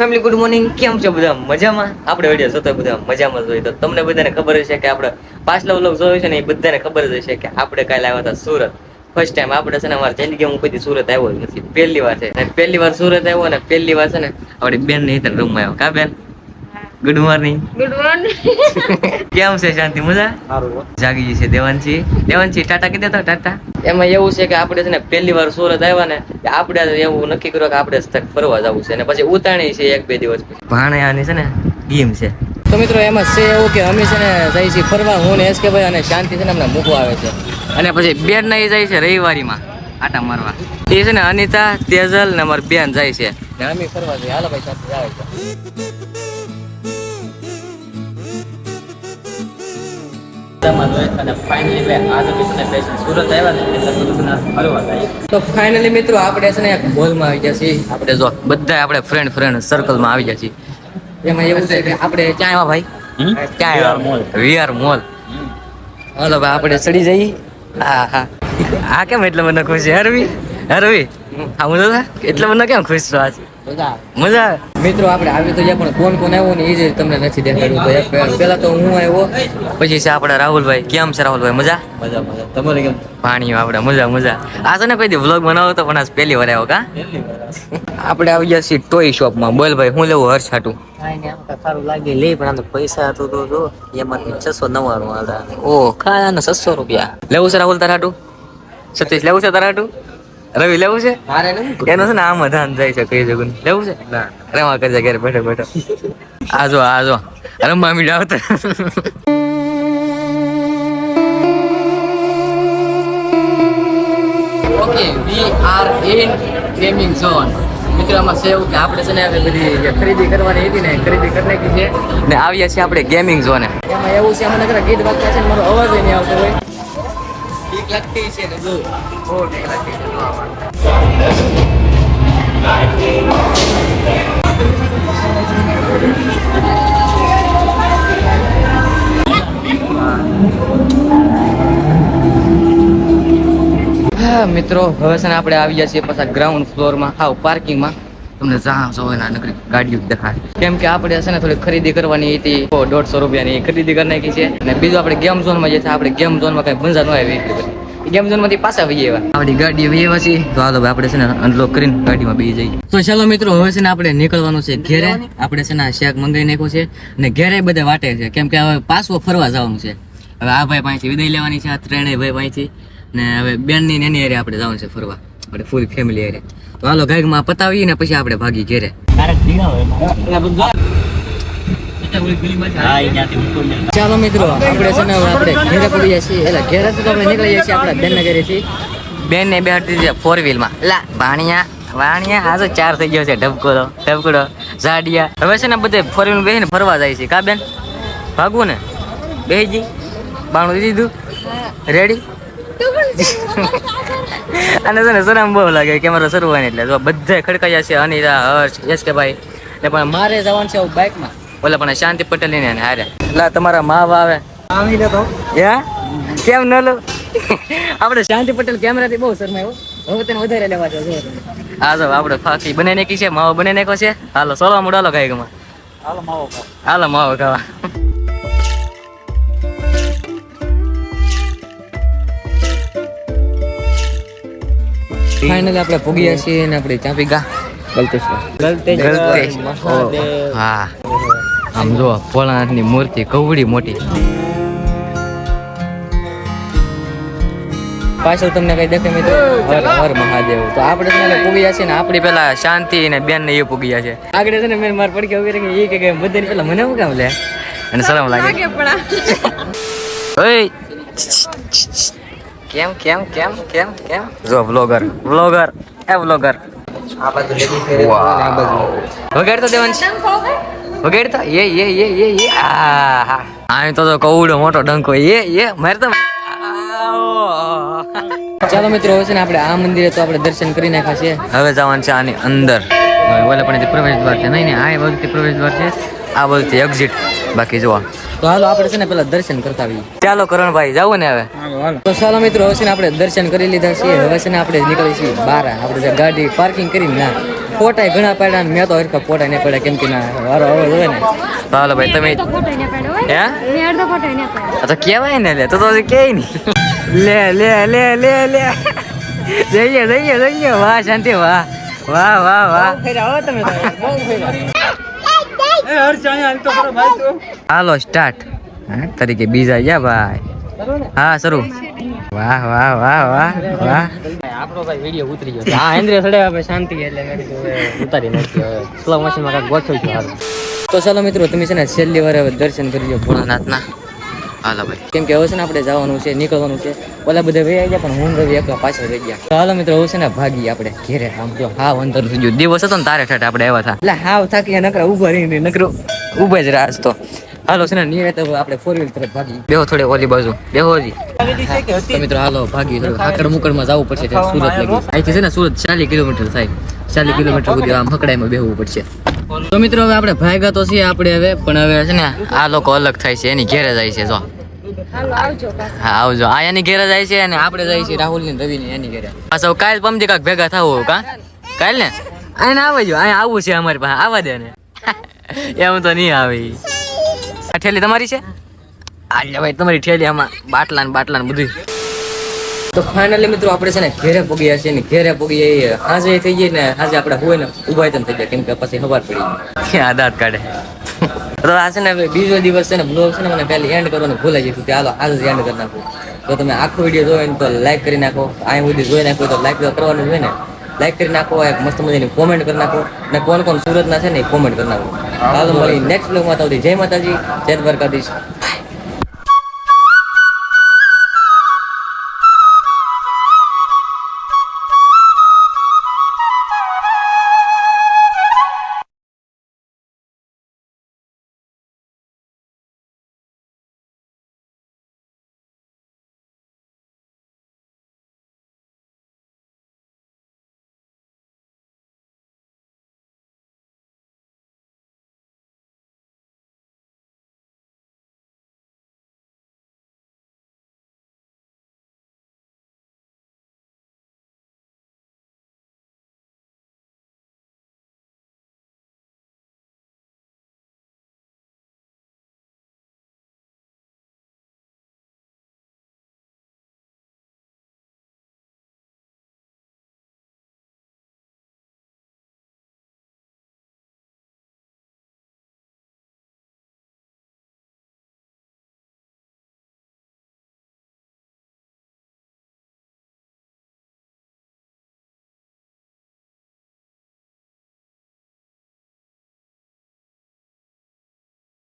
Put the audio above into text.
Family good morning. કેમ છો બધા? મજામાં? આપણે વિડીયો જોતા બધા મજામાં જોઈએ તો તમને બધાને ખબર હશે કે આપણે પાછલા વ્લોગ જોયો છે ને એ બધાને ખબર જ હશે કે આપણે કાલે આવ્યા હતા સુરત. ફર્સ્ટ ટાઈમ આપણે છે ને અમારા જિંદગી હું કોઈ સુરત આવ્યો જ નથી, પહેલી વાર છે. અને પહેલી વાર સુરત આવ્યો ને પહેલી વાર છે ને આપણી બેન ને હિતન રૂમમાં આવ્યો. કા બેન? Good morning. Good morning. કેમ છે? શાંતિ? મજા? સારું. જાગી છે દેવાંશી. દેવાંશી ટાટા કીધે તો ટાટા. એમાં એવું છે કે આપણે છે ને પહેલી વાર સુરત આવ્યા ને આપણે એવું નક્કી કર્યું કે આપણે સ્થળ ફરવા જવું છે અને પછી ઉતાણી છે 1-2 દિવસ ભાણિયાની છે ને ગેમ છે. તો મિત્રો એમાં છે એવું કે અમે છે ને જઈએ છીએ ફરવા, હું ને SK ભાઈ અને શાંતિ છે ને અમને મૂકવા આવે છે અને પછી બેન ને જાય છે રવિવારીમાં આટા મારવા. એ છે ને અનિતા, તેજલ ને અમારી બેન જાય છે ને અમે ફરવા જઈએ. હાલો ભાઈ સાથે આવે છે. તો ફાઇનલી મિત્રો આપણે છે ને એક મોલમાં આવી ગયા છીએ. આપણે જો બધા આપણે ફ્રેન્ડ સર્કલમાં આવી ગયા છીએ. એમાં એવું છે કે આપણે ક્યાં આવ્યા ભાઈ? ક્યાં આવ્યા? VR mall. હાલો ભાઈ આપણે ચડી જઈએ. હા કેમ એટલે મને ખુશ છે? રવિ હા હું એટલે મને કેમ ખુશ છો આજ? મજા મિત્રો આપણે આવી તો પણ કોણ આવ્યો ને એ જ તમને નથી દેખાડ્યું. પેલા તો હું આવ્યો, પછી છે આપણા રાહુલભાઈ. કેમ છે રાહુલભાઈ? મજા તમારે કેમ? પાણી આપણે મજા આ છે ને કોઈ દી વ્લોગ બનાવો તો પણ આજ પહેલી વાર આવ્યો. કા આપણે આવી ગયા છીએ ટોય શોપમાં. બોલ ભાઈ હું લેવું? હર્ષ હાટું સારું લાગે લે, પણ આમ તો પૈસા તો જો એમાંથી 699 ઓહ ખાને 600 રૂપિયા લેવું છે. રાહુલ તારા હાટું? સતીશ લેવું છે તારા હાટું? રવિ લેવું છે? એનો છે ને આમ ધાન જાય છે કઈ જગ્યા લેવું છે. રમવા કરજે ઘરે બેઠો આજો રમવા મીડા આવતા. Okay we are in gaming zone. મિત્રો આમાં છે એવું કે આપણે છે ને હવે બધી ખરીદી કરવાની હતી ને ખરીદી કરી નાખી છે ને આવ્યા છીએ આપણે ગેમિંગ ઝોને. એમાં એવું છે મને ગીત વાગતા છે ને મારો અવાજ નહીં આવતો હોય. ઠીક લાગતી છે ને બહુ ઠીક લાગતી છે. હા મિત્રો હવે છે ને આપણે આવી ગયા છીએ પાછા ગ્રાઉન્ડ ફ્લોરમાં, હાવ પાર્કિંગમાં. તમને જ્યાં જો એના નકરી ગાડીઓ દેખાય. કેમ કે આપણે છે ને થોડી ખરીદી કરવાની હતી 150 રૂપિયાની ખરીદી કરી નાખી છે. અને બીજું આપણે ગેમ ઝોનમાં જે છે આપણે ગેમ ઝોનમાં કઈ મજા ન આવી એટલી બધી. ગેમ ઝોન માંથી પાછા વહી આવ્યા. આપણી ગાડી વહી આવ્યા છે તો હાલો આપણે છે ને અનલોક કરીને ગાડીમાં બેસી જઈએ. તો ચાલો મિત્રો હવે છે ને આપણે નીકળવાનું છે ઘેરે. આપણે છે ને શેક મંગાવી નાખ્યું છે અને ઘેરે બધા વાટે છે કેમ કે હવે પાછું ફરવા જવાનું છે. હવે આ ભાઈ પાસેથી વિદાય લેવાની છે, આ ત્રણેય ભાઈ પાસેથી ને હવે બેન ની એની એરિયા આપણે જવાનું છે ફરવા, આપણે ફૂલ ફેમિલી એરિયા. તો હાલો ગાઈમાં પતાવીએ ને પછી આપણે ભાગી ઘેરે. ચાલો મિત્રો આપણે છે ને આપણે ઘેરે પડી જાય છીએ. એટલે ઘેરે તો આપણે નીકળી જાય છીએ આપણા બેન ના ઘરે થી. બેન ને બેહાડતી છે 4-વ્હીલમાં. લા વાણિયા આ તો 4 થઈ ગયો છે. ઢબકડો ઝાડિયા. હવે છે ને બધે 4-વ્હીલ બેસીને ફરવા જાય છે. કા બેન ભાગવું ને? બેસી જી બાણું દીધું રેડી. અને છે ને શરમ બહુ લાગે કેમેરો શરૂ એટલે જો બધા ખડકાયા છે. અનિતા, હર્ષ, SK ભાઈ ને પણ મારે જવાનું છે બાઇકમાં. ઓલા પણ શાંતિ પટેલ ને હારે. એટલે તમારા માં આવે કેમ ન લો? આપણે શાંતિ પટેલ કેમેરાથી બહુ શરમાયો. હવે તેને વધારે લેવા દો. હા જો આપણે ફાકી બનાવી નાખી છે, માવો બનાવી નાખ્યો છે. હાલો સોલવા મોડાલો ગાયકમાં. હાલો માવો ખાવા. ફાઇનલી આપણે ભોગીયા છીએ ને આપણે ચાપી ગા ગલતેશ. હા આમ જો ભોળાનાથની મૂર્તિ કવડી મોટી. પાછળ તમને કઈ દેખે મિત્રો? હર મહાદેવ. તો આપણે છે પૂગ્યા છે ને આપણી પેલા શાંતિ ને બેન ને એ પૂગ્યા છે. આગળ છે ને મેં માર પડકે ઉભી રહી કે બધાને પેલા મને શું કામ લે અને શરમ લાગે. ઓય કેમ જો વ્લોગર વગાડતો દેવાનું છે. વગાડતો આ તો કવડો મોટો ડંકો મારતો. ચાલો મિત્રો હવે છે ને આપણે આ મંદિરે તો આપણે દર્શન કરી નાખ્યા છે. હવે જવાનું છે આની અંદર. ઓલા પણ પ્રવેશ દ્વાર છે. નહીં આ બાજુથી પ્રવેશ દ્વાર છે, આ બાજુથી એક્ઝિટ. બાકી જોવા તો હાલો આપણે છે ને પેલા દર્શન કરતા આવીએ. ચાલો કરણભાઈ જાવ ને હવે. તો ચાલો મિત્રો હવે છે ને આપણે દર્શન કરી લીધા છીએ. હવે છે ને આપણે નીકળી છીએ બહાર. આપણે ગાડી પાર્કિંગ કરીને ના ફોટા ઘણા પાડ્યા મેં તો હરખા ફોટા નહીં પડ્યા કેમ કે ના વારો અવાજ હોય ને તો હાલો ભાઈ તમે તો કેવાય ને લે તો કે નહીં લે લે લે લે લે જઈએ જઈએ જઈએ વાહ શાંતિ વાહ વાહ વાહ વાહ હાલો સ્ટાર્ટ તરીકે બીજા ગયા ભાઈ હા શરૂ વાહ વાહ વાહ વાહ વાહ આપણો ભાઈ વિડિયો ઉતરી ગયો હા ઇન્દ્રિય સડે આપણે શાંતિ એટલે મેં કીધું ઉતારી નાખી હવે સ્લો મોશનમાં કાંઈક ગોઠવી છું હાલ તો ચાલો મિત્રો તમે છે ને છેલ્લી વાર હવે દર્શન કરજો ભોળાનાથના હાલો ભાઈ કેમ કે હવે છે ને આપણે જવાનું છે નીકળવાનું છે ઓલા બધા વહી ગયા પણ હું રવિ એકલા પાછળ રહી ગયા તો હાલો મિત્રો હવે છે ને ભાગી આપણે ઘેરે આમ જો હા અંતર થઈ ગયું દિવસ હતો ને તારે ઠાઠ આપણે આવ્યા હતા એટલે હાવ થાકી નકરા ઉભા રહીને નકરો ઉભા જ રાસ તો હાલો છે ને નિયત આપણે 4 વ્હીલ તરફ ભાગી બેહો થોડે ઓલી બાજુ બેહો જી તો મિત્રો હાલો ભાગી આકડ મુકડમાં જવું પડશે સુરત લગી અહીંથી છે ને સુરત 40 કિલોમીટર થાય 40 કિલોમીટર સુધી આમ હકડાઈમાં બેહવું પડશે તો મિત્રો હવે આપણે ભાગ્યા તો છીએ આપણે હવે પણ હવે છે ને આ લોકો અલગ થાય છે એની ઘેરે જાય છે જો હા આવજો આ એની ઘેરે જાય છે અને આપણે જાય છે રાહુલ ની રવિ ની એની ઘેરે પાછો કાલ પમદી કાક ભેગા થવું કા કાલ ને અહીં આવજો અહીં આવું છે અમારી પાસે આવવા દે ને એમ તો નહીં આવે આ ઠેલી તમારી છે આલ્યા ભાઈ તમારી ઠેલી આમાં બાટલા ને બધું તો ફાઇનલી મિત્રો આપણે છે ને ઘેરે પગ્યા છે ને ઘેરે પગી હાજે થઈ જાય ને હાજે આપણે હોય ને ઉભા થઈ જાય કેમ કે પછી ખબર પડી ક્યાં દાંત કાઢે તો આ છે ને બીજો દિવસ છે ને બ્લોગ છે ને મને પહેલી એન્ડ કરવાનું ભૂલાઈ ગયું કે હાલો આજ જ એન્ડ કરી નાખું તો તમે આખો વિડીયો જોયો ને તો લાઈક કરી નાખો અહીં સુધી જોઈ નાખો તો લાઈક કરવાનું હોય ને લાઈક કરી નાખો એક મસ્ત મજાની કોમેન્ટ કરી નાખો ને કોણ કોણ સુરતના છે ને એ કોમેન્ટ કરી નાખો હાલો મળી નેક્સ્ટ બ્લોગમાં તો જય માતાજી જય દ્વારકાધીશ